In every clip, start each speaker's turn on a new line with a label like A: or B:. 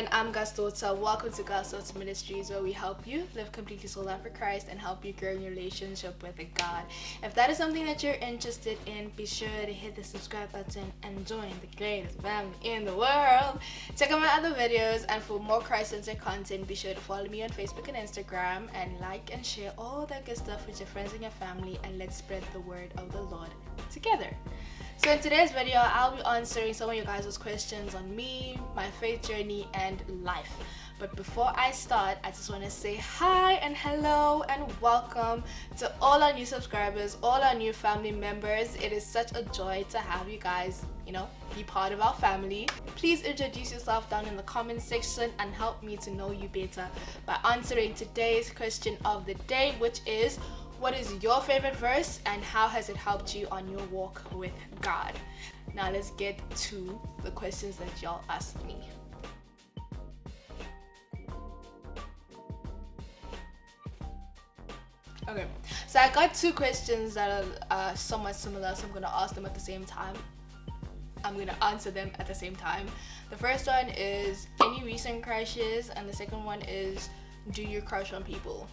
A: everyone, I'm God's daughter. Welcome to God's daughter Ministries, where we help you live completely sold out for Christ and help you grow in your relationship with God. If that is something that you're interested in, be sure to hit the subscribe button and join the greatest family in the world. Check out my other videos, and for more Christ-centered content, be sure to follow me on Facebook and Instagram, and like and share all that good stuff with your friends and your family, and let's spread the word of the Lord together. So in today's video, I'll be answering some of you guys' questions on me, my faith journey, and life. But before I start, I just want to say hi and hello and welcome to all our new subscribers, all our new family members. It is such a joy to have you guys, be part of our family. Please introduce yourself down in the comment section and help me to know you better by answering today's question of the day, which is, what is your favorite verse and how has it helped you on your walk with God? Now let's get to the questions that y'all asked me. Okay, so I got two questions that are somewhat similar, so I'm going to ask them at the same time. I'm going to answer them at the same time. The first one is, any recent crushes? And the second one is, do you crush on people?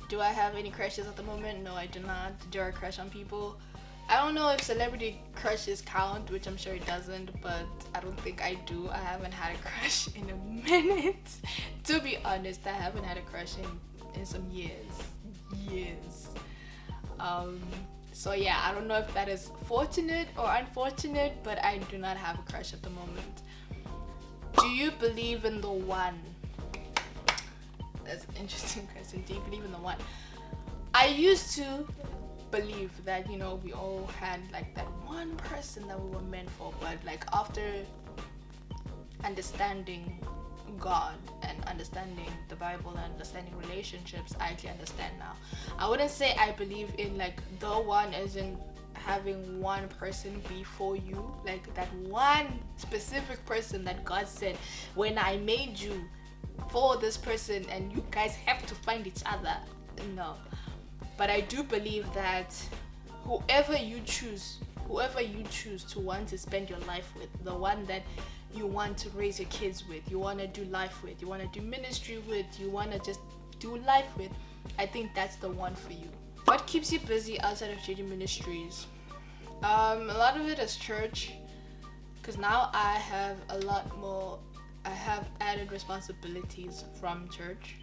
A: Do I have any crushes at the moment? No, I do not. Do I crush on people? I don't know if celebrity crushes count, which I'm sure it doesn't, but I don't think I do. I haven't had a crush in a minute. To be honest, I haven't had a crush in some years. So yeah, I don't know if that is fortunate or unfortunate, but I do not have a crush at the moment. Do you believe in the one? That's an interesting question. Do you believe in the one? I used to believe that, we all had like that one person that we were meant for, but like after understanding God and understanding the Bible and understanding relationships, I actually understand now. I wouldn't say I believe in like the one as in having one person be for you, like that one specific person that God said, when I made you for this person and you guys have to find each other. No, but I do believe that whoever you choose to want to spend your life with, the one that you want to raise your kids with, you want to do life with, you want to do ministry with, you want to just do life with, I think that's the one for you. What keeps you busy outside of JD Ministries? A lot of it is church, because now I have added responsibilities from church.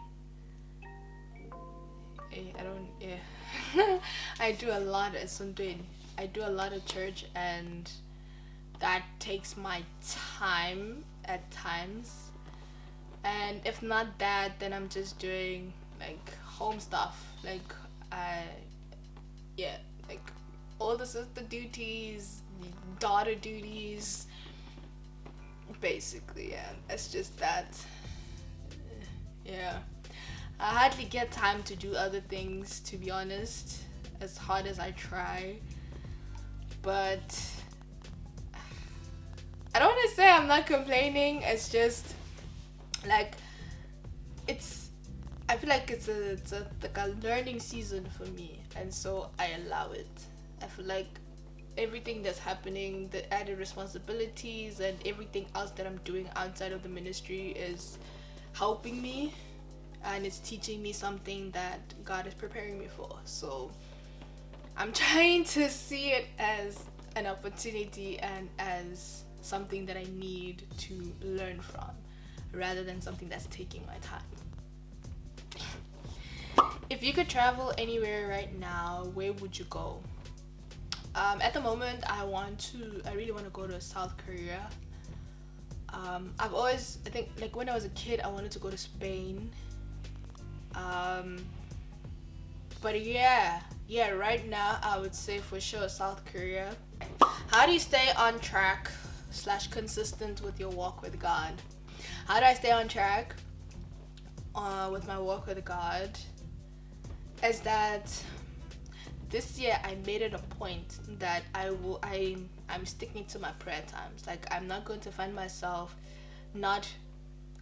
A: I do a lot at Sunday. I do a lot of church, and that takes my time at times. And if not that, then I'm just doing like home stuff, like older sister duties, daughter duties. Basically, yeah, it's just that. Yeah, I hardly get time to do other things, to be honest, as hard as I try. But I don't want to say I'm not complaining. It's just like I feel like it's like a learning season for me, and so I allow it. I feel like everything that's happening, the added responsibilities and everything else that I'm doing outside of the ministry is helping me, and it's teaching me something that God is preparing me for. So I'm trying to see it as an opportunity and as something that I need to learn from, rather than something that's taking my time. If you could travel anywhere right now, where would you go? At the moment, I really want to go to South Korea. I think like when I was a kid, I wanted to go to Spain. But yeah, right now I would say for sure South Korea. How do you stay on track / consistent with your walk with God? How do I stay on track with my walk with God? Is that this year I made it a point that I'm sticking to my prayer times. Like, I'm not going to find myself not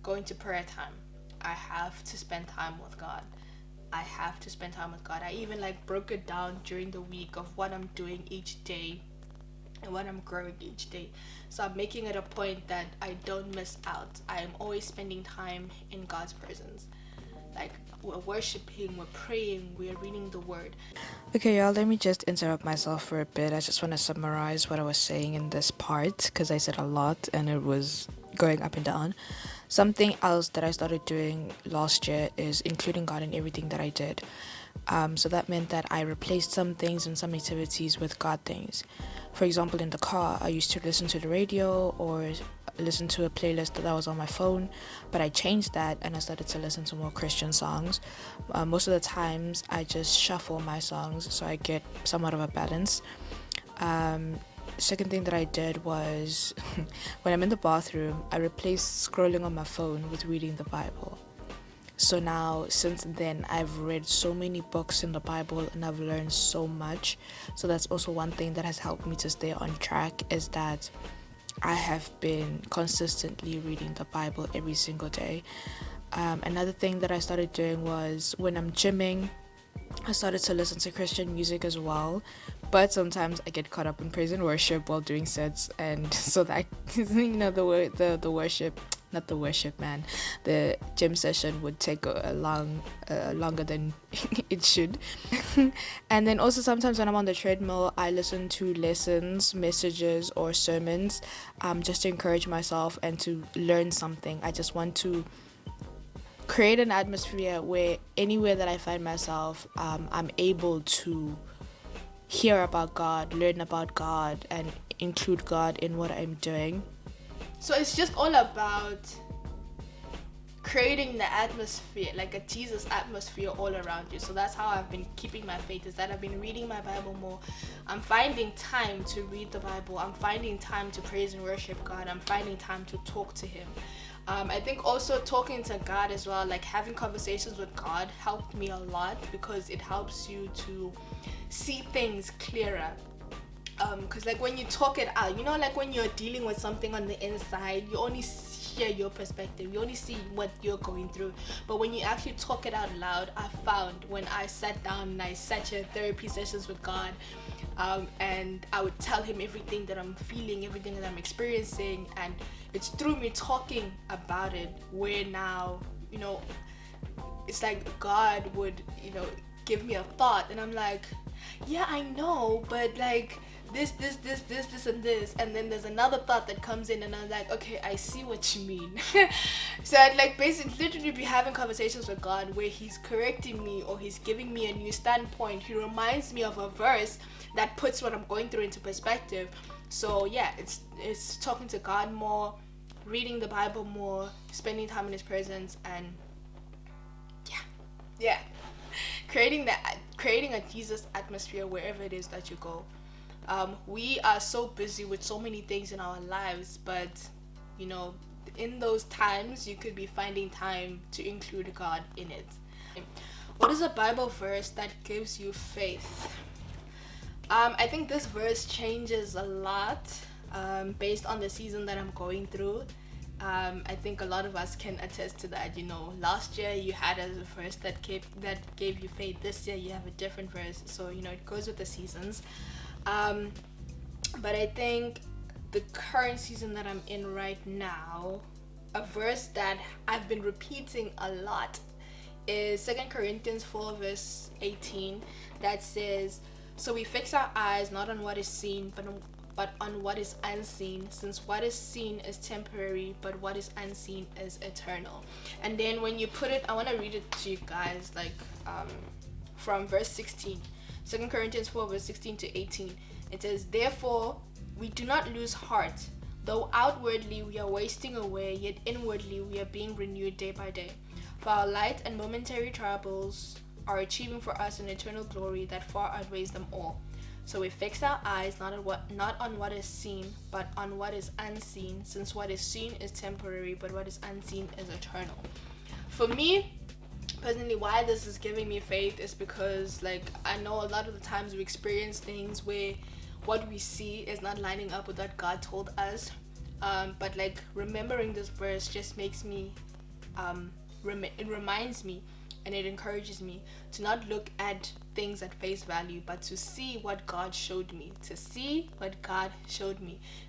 A: going to prayer time. I have to spend time with God. I even broke it down during the week of what I'm doing each day and what I'm growing each day. So I'm making it a point that I don't miss out. I am always spending time in God's presence. Like, we're worshiping, we're praying, we're reading the word. Okay, y'all, let me just interrupt myself for a bit. I just want to summarize what I was saying in this part because I said a lot and it was going up and down. Something else that I started doing last year is including God in everything that I did. So that meant that I replaced some things and some activities with God things. For example, in the car, I used to listen to the radio or listen to a playlist that was on my phone, but I changed that and I started to listen to more Christian songs. Most of the times, I just shuffle my songs so I get somewhat of a balance. Second thing that I did was when I'm in the bathroom, I replaced scrolling on my phone with reading the Bible. So now, since then, I've read so many books in the Bible and I've learned so much. So that's also one thing that has helped me to stay on track, is that I have been consistently reading the Bible every single day. Another thing that I started doing was when I'm gymming, I started to listen to Christian music as well, but sometimes I get caught up in praise and worship while doing sets, and so that the worship, not the worship, man, the gym session would take longer than it should. And then also sometimes when I'm on the treadmill, I listen to lessons, messages, or sermons, just to encourage myself and to learn something. I just want to create an atmosphere where anywhere that I find myself, I'm able to hear about God, learn about God, and include God in what I'm doing. So it's just all about creating the atmosphere, like a Jesus atmosphere all around you. So that's how I've been keeping my faith, is that I've been reading my Bible more. I'm finding time to read the Bible. I'm finding time to praise and worship God. I'm finding time to talk to Him. I think also talking to God as well, like having conversations with God, helped me a lot because it helps you to see things clearer. Because like when you talk it out, like when you're dealing with something on the inside, you only hear your perspective, you only see what you're going through. But when you actually talk it out loud, I found when I sat down and I sat in therapy sessions with God, and I would tell Him everything that I'm feeling, everything that I'm experiencing, and it's through me talking about it where now, it's like God would, give me a thought, and I'm like, yeah, I know, but like this, and this, and then there's another thought that comes in, and I'm like, okay, I see what you mean. So I'd like basically literally be having conversations with God where He's correcting me or He's giving me a new standpoint. He reminds me of a verse that puts what I'm going through into perspective. So yeah, it's talking to God more, reading the Bible more, spending time in His presence, and yeah, creating a Jesus atmosphere wherever it is that you go. We are so busy with so many things in our lives, but in those times you could be finding time to include God in it. What is a Bible verse that gives you faith? I think this verse changes a lot based on the season that I'm going through. I think a lot of us can attest to that. Last year you had a verse that gave you faith. This year you have a different verse. So it goes with the seasons. But I think the current season that I'm in right now, a verse that I've been repeating a lot is 2 Corinthians 4 verse 18, that says, "So we fix our eyes not on what is seen, but on what is unseen, since what is seen is temporary, but what is unseen is eternal." And then when you put it, I want to read it to you guys, like from verse 16. 2 Corinthians 4 verse 16 to 18. It says, "Therefore we do not lose heart, though outwardly we are wasting away, yet inwardly we are being renewed day by day. For our light and momentary troubles are achieving for us an eternal glory that far outweighs them all. So we fix our eyes not on what is seen, but on what is unseen, since what is seen is temporary, but what is unseen is eternal." For me, personally, why this is giving me faith is because, like, I know a lot of the times we experience things where what we see is not lining up with what God told us. But like remembering this verse just makes me, it reminds me and it encourages me to not look at things at face value, but to see what God showed me,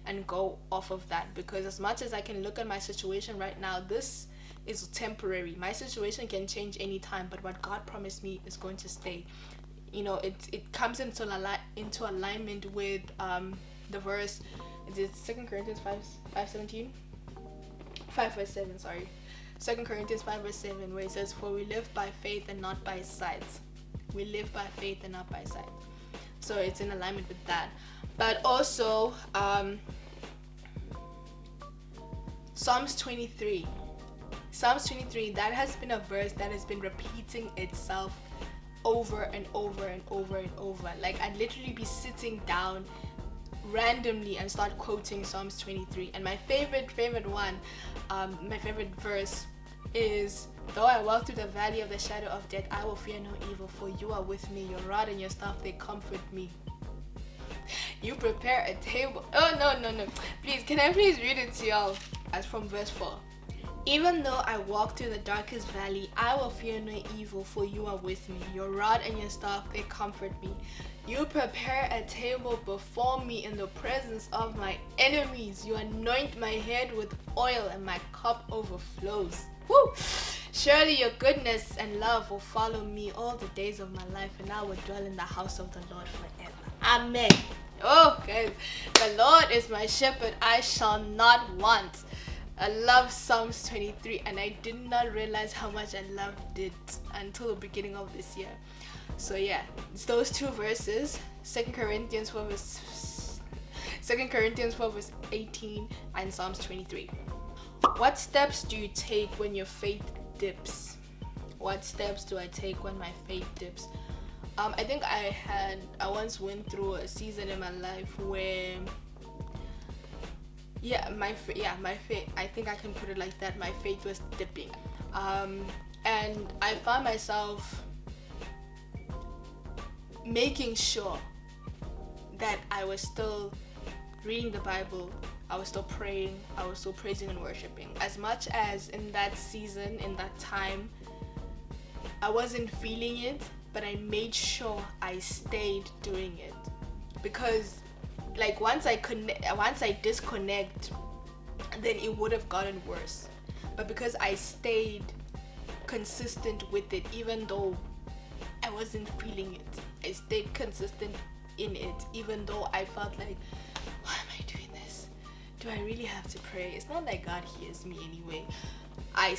A: and go off of that. Because as much as I can look at my situation right now, this is temporary. My situation can change anytime, but what God promised me is going to stay. It comes into alignment with the verse. Is it 2 Corinthians 5:17? 5 verse 7, sorry. 2 Corinthians 5 verse 7, where it says, "For we live by faith and not by sight." We live by faith and not by sight. So it's in alignment with that. But also, Psalms 23. Psalms 23, that has been a verse that has been repeating itself over and over and over and over. Like, I'd literally be sitting down randomly and start quoting Psalms 23. And my favorite one, my favorite verse is, "Though I walk through the valley of the shadow of death, I will fear no evil, for you are with me. Your rod and your staff, they comfort me. You prepare a table." Oh, no. Please, can I please read it to y'all? As from verse 4. "Even though I walk through the darkest valley, I will fear no evil, for you are with me. Your rod and your staff, they comfort me. You prepare a table before me in the presence of my enemies. You anoint my head with oil, and my cup overflows. Woo! Surely your goodness and love will follow me all the days of my life, and I will dwell in the house of the Lord forever." Amen. Oh, guys, the Lord is my shepherd, I shall not want. I love Psalms 23, and I did not realize how much I loved it until the beginning of this year. So yeah, it's those two verses, 2 Corinthians 4 verse 18 and Psalms 23. What steps do you take when your faith dips? What steps do I take when my faith dips? I think I once went through a season in my life where my faith, I think I can put it like that, my faith was dipping. And I found myself making sure that I was still reading the Bible, I was still praying, I was still praising and worshiping. As much as in that season, in that time, I wasn't feeling it, but I made sure I stayed doing it. Because like once I disconnect, then it would have gotten worse. But because I stayed consistent with it, even though I wasn't feeling it, I stayed consistent in it, even though I felt like, why am I doing this? Do I really have to pray? It's not like God hears me anyway. I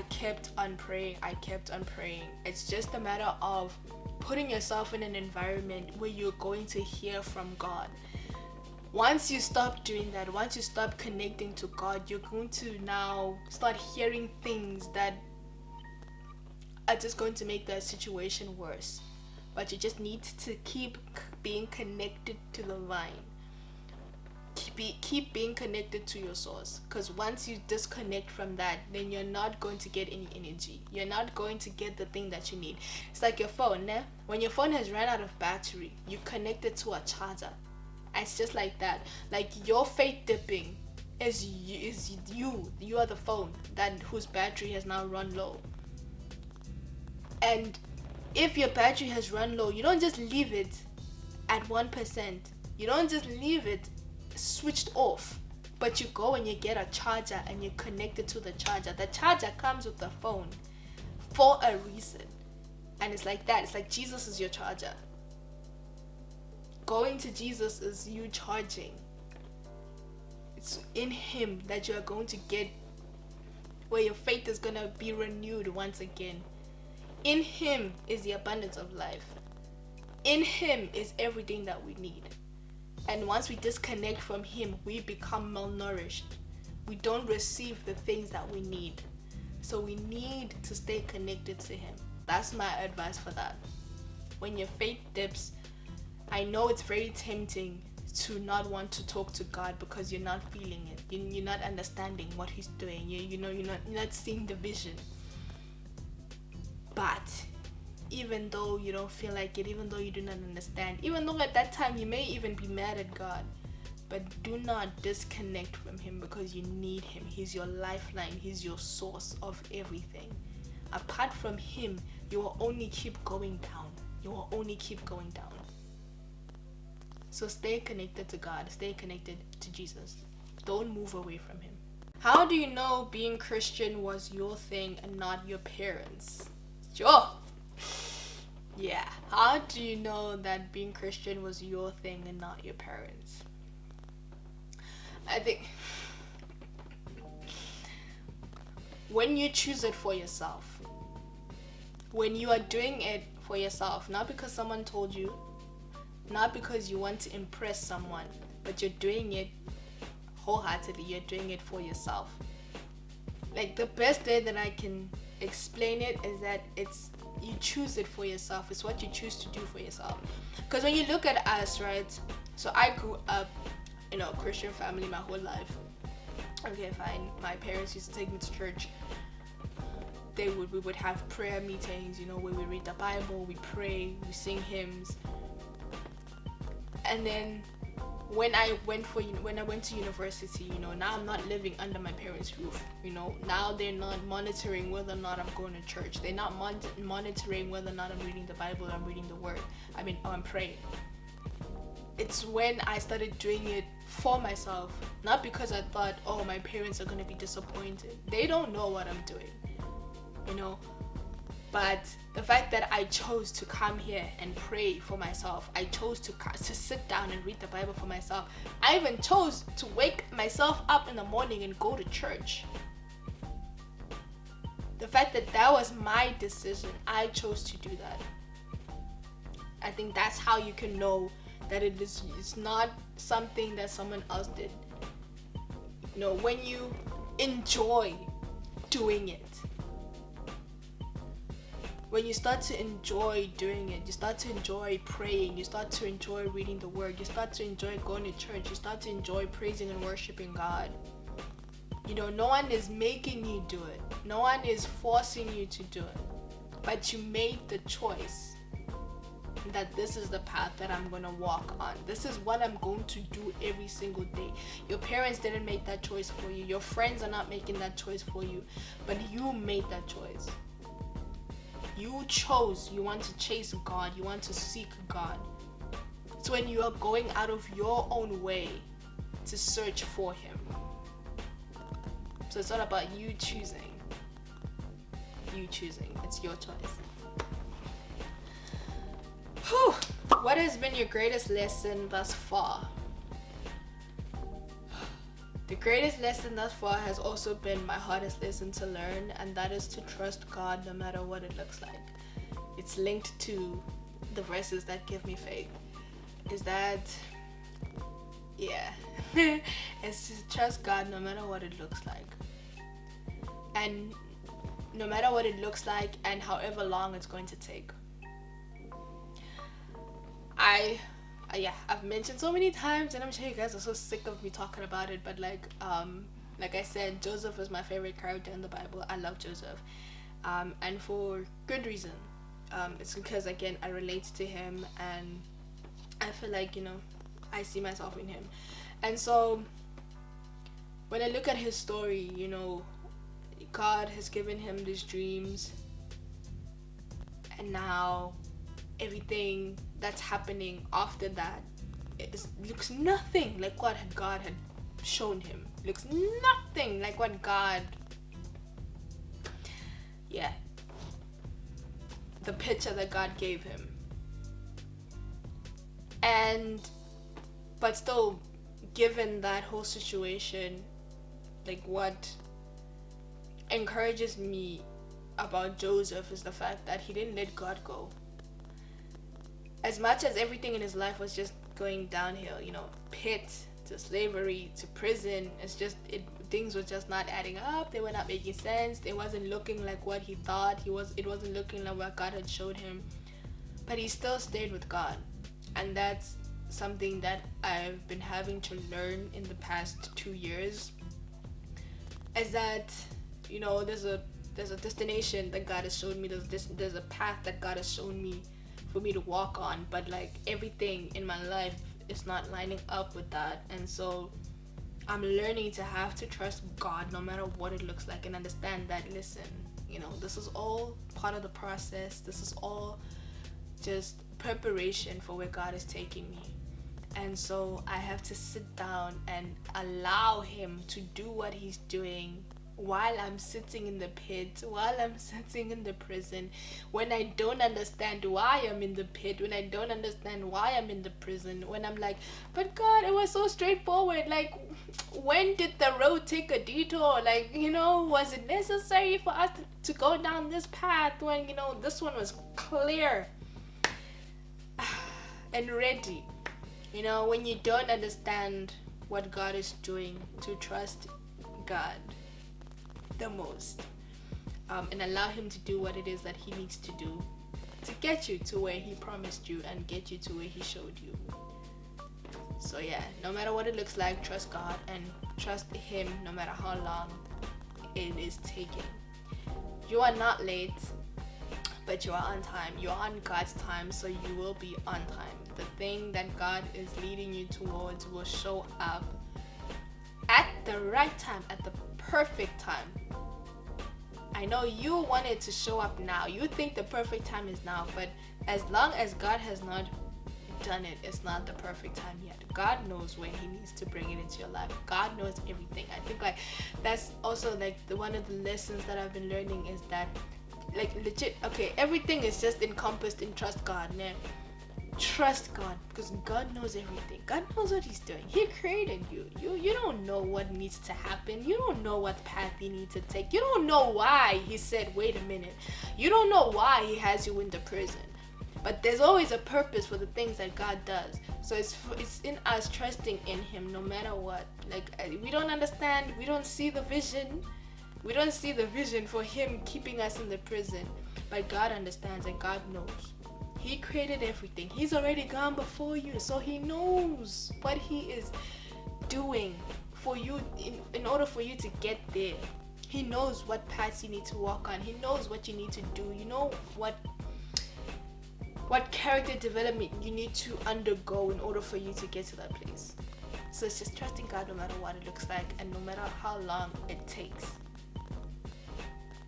A: kept on praying. It's just a matter of putting yourself in an environment where you're going to hear from God. Once you stop doing that, once you stop connecting to God, you're going to now start hearing things that are just going to make the situation worse. But you just need to keep being connected to the vine. Keep being connected to your source. Because once you disconnect from that, then you're not going to get any energy. You're not going to get the thing that you need. It's like your phone. When your phone has run out of battery, you connect it to a charger. It's just like that. Like your faith dipping is you. You are the phone whose battery has now run low. And if your battery has run low, you don't just leave it at 1%. You don't just leave it switched off, but you go and you get a charger and you connect it to the charger. The charger comes with the phone for a reason. And it's like that. It's like Jesus is your charger. Going to Jesus is you charging. It's in him that you are going to get where your faith is going to be renewed once again. In him is the abundance of life. In him is everything that we need. And once we disconnect from him, we become malnourished. We don't receive the things that we need. So we need to stay connected to him. That's my advice for that. When your faith dips, I know it's very tempting to not want to talk to God because you're not feeling it. You're not understanding what he's doing. You're not seeing the vision. But even though you don't feel like it, even though you do not understand, even though at that time you may even be mad at God, but do not disconnect from him because you need him. He's your lifeline. He's your source of everything. apart from him, you will only keep going down. You will only keep going down. So stay connected to God. Stay connected to Jesus. Don't move away from him. How do you know being Christian was your thing and not your parents? Sure. Yeah. How do you know that being Christian was your thing and not your parents? I think when you choose it for yourself, when you are doing it for yourself, not because someone told you, not because you want to impress someone, but you're doing it wholeheartedly, you're doing it for yourself. Like, the best way that I can explain it is that it's you choose it for yourself. It's what you choose to do for yourself. Because when you look at us, right, so I grew up in a Christian family my whole life. Okay, fine. My parents used to take me to church. We would have prayer meetings, you know, where we read the Bible, we pray, we sing hymns. And then when I went to university, you know, now I'm not living under my parents' roof. You know, now they're not monitoring whether or not I'm going to church. They're not monitoring whether or not I'm reading the Bible, I'm reading the Word. I'm praying. It's when I started doing it for myself, not because I thought, oh, my parents are going to be disappointed. They don't know what I'm doing, you know. But the fact that I chose to come here and pray for myself, I chose to sit down and read the Bible for myself. I even chose to wake myself up in the morning and go to church. The fact that that was my decision, I chose to do that. I think that's how you can know that it's not something that someone else did. You know, when you enjoy doing it, when you start to enjoy doing it, you start to enjoy praying, you start to enjoy reading the Word, you start to enjoy going to church, you start to enjoy praising and worshiping God. You know, no one is making you do it. No one is forcing you to do it. But you made the choice that this is the path that I'm going to walk on. This is what I'm going to do every single day. Your parents didn't make that choice for you. Your friends are not making that choice for you. But you made that choice. You chose, you want to chase God, you want to seek God. It's when you are going out of your own way to search for him. So it's not about you choosing. You choosing. It's your choice. Whew. What has been your greatest lesson thus far? The greatest lesson thus far has also been my hardest lesson to learn, and that is to trust God no matter what it looks like. It's linked to the verses that give me faith. Is that, yeah, it's to trust God no matter what it looks like. And no matter what it looks like and however long it's going to take. I've mentioned so many times, and I'm sure you guys are so sick of me talking about it, but like I said, Joseph is my favorite character in the Bible. I love Joseph, and for good reason. It's because, again, I relate to him, and I feel like, you know, I see myself in him. And so when I look at his story, you know, God has given him these dreams, and now everything that's happening after that looks nothing like what God had shown him. Looks nothing like what the picture that God gave him. But still, given that whole situation, like, what encourages me about Joseph is the fact that he didn't let God go. As much as everything in his life was just going downhill, you know, pit to slavery to prison, things were just not adding up. They were not making sense. It wasn't looking like what he thought. It wasn't looking like what God had showed him. But he still stayed with God. And that's something that I've been having to learn in the past 2 years. Is that, you know, there's a destination that God has shown me. There's a path that God has shown me for me to walk on, but like everything in my life is not lining up with that. And so I'm learning to have to trust God no matter what it looks like, and understand that, listen, this is all part of the process. This is all just preparation for where God is taking me. And so I have to sit down and allow him to do what he's doing while I'm sitting in the pit, while I'm sitting in the prison, when I don't understand why I'm in the pit, when I don't understand why I'm in the prison, when I'm like, but God, it was so straightforward. Like, when did the road take a detour? Like, was it necessary for us to go down this path when, this one was clear and ready? When you don't understand what God is doing, to trust God the most, and allow him to do what it is that he needs to do to get you to where he promised you and get you to where he showed you. So yeah, no matter what it looks like, trust God and trust him no matter how long it is taking. You are not late, but you are on time. You are on God's time, so you will be on time. The thing that God is leading you towards will show up at the right time, at the perfect time. I know you want it to show up now. You think the perfect time is now, but as long as God has not done it, it's not the perfect time yet. God knows when he needs to bring it into your life. God knows everything. I think that's also one of the lessons that I've been learning, is that legit, okay, everything is just encompassed in trust God. Now, trust God, because God knows everything. God knows what he's doing. He created you. You don't know what needs to happen. You don't know what path you need to take. You don't know why he said, wait a minute. You don't know why he has you in the prison. But there's always a purpose for the things that God does. So it's in us trusting in him no matter what. We don't understand. We don't see the vision. We don't see the vision for him keeping us in the prison. But God understands and God knows. He created everything. He's already gone before you. So he knows what he is doing for you in order for you to get there. He knows what paths you need to walk on. He knows what you need to do. You know what character development you need to undergo in order for you to get to that place. So it's just trusting God no matter what it looks like and no matter how long it takes.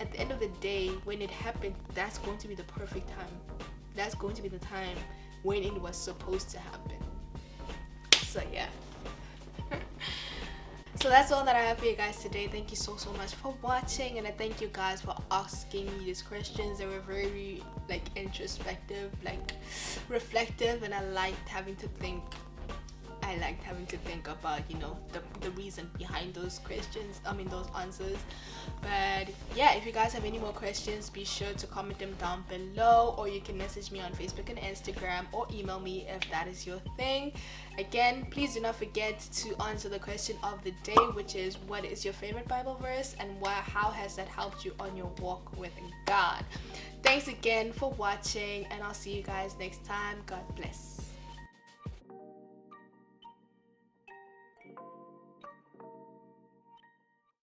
A: At the end of the day, when it happened, that's going to be the perfect time. That's going to be the time when it was supposed to happen. So yeah. So that's all that I have for you guys today. Thank you so much for watching, and I thank you guys for asking me these questions. They were very introspective, reflective, and I liked having to think about the reason behind those questions, those answers. But yeah, if you guys have any more questions, be sure to comment them down below, or you can message me on Facebook and Instagram, or email me if that is your thing. Again, please do not forget to answer the question of the day, which is, what is your favorite Bible verse, and how has that helped you on your walk with God? Thanks again for watching, and I'll see you guys next time. God bless.